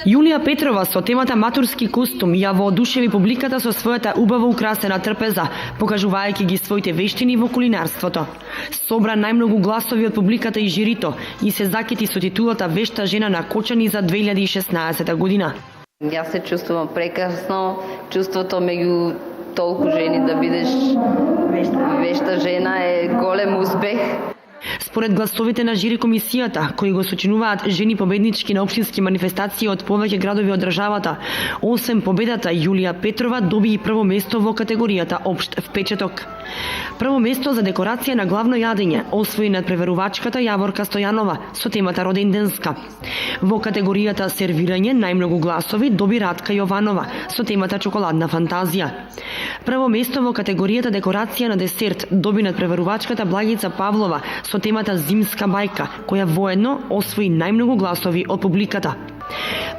Јулија Петрова со темата матурски костум ја воодушеви публиката со својата убаво украсена трпеза, покажувајќи ги своите вештини во кулинарството. Собра најмногу гласови од публиката и жирито и се закити со титулата Вешта жена на Кочани за 2016 година. Јас се чувствувам прекрасно, чувството меѓу толку жени да бидеш вешта жена е голем успех. Според гласовите на жири комисијата, кои го сочинуваат жени победнички на општински манифестации од повеќе градови од државата, освен победата, Јулија Петрова доби и прво место во категоријата Општ впечаток. Прво место за декорација на главно јадење освои надпреварувачката Јаворка Стојанова со темата Роденденска. Во категоријата Сервирање најмногу гласови доби Радка Јованова со темата Чоколадна фантазија. Прво место во категоријата Декорација на десерт доби надпреварувачката Благица Павлова со темата Зимска бајка, која воедно освои најмногу гласови од публиката.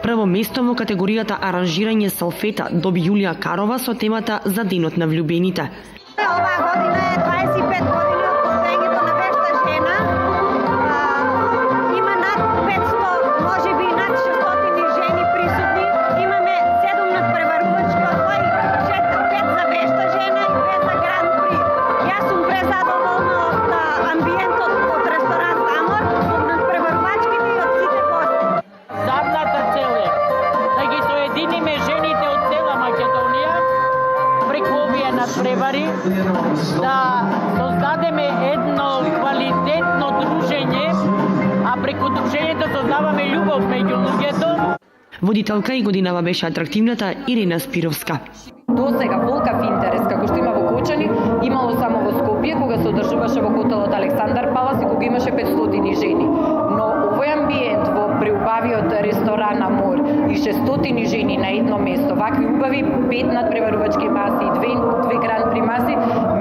Прво место во категоријата Аранжирање салфета доби Јулија Карова со темата За денот на влюбените. Оваа година е 25 години од постоењето на Вешта жена. Има над 500, можеби и над 600 жени присутни. Имаме 7 надпреварувачки, од кои 5 за Вешта жена и 2 за Гран При. Јас сум презадоволна од амбиентот од ресторант Амор, од надпреварувачките и од сите гости. Задната цел е да ги соединиме жените од цела Македонија преку овие надпревари, да создадеме едно квалитетно дружење, а преку дружењето создаваме љубов меѓу луѓето. Водителка и годинава беше атрактивната Ирина Спировска. До сега волкав интерес, како што има во Кочани, имало само во Скопје, кога се одржуваше во хотелот Александар Палас и кога имаше 500 жени. Но овој амбиент во преубавиот ресторан Амор и 600 жени на едно место, вакви убави 5 надпреварувачки маси и 2 Гран При маси,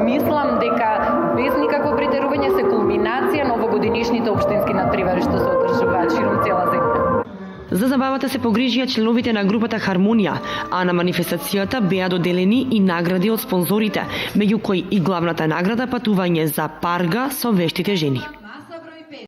мислам дека без никакво претерување се кулминација на овогодинешните општински надпревари што се одржуваат широм цела земја. За забавата се погрижија членовите на групата Хармонија, а на манифестацијата беа доделени и награди од спонзорите, меѓу кои и главната награда патување за Парга со вештите жени.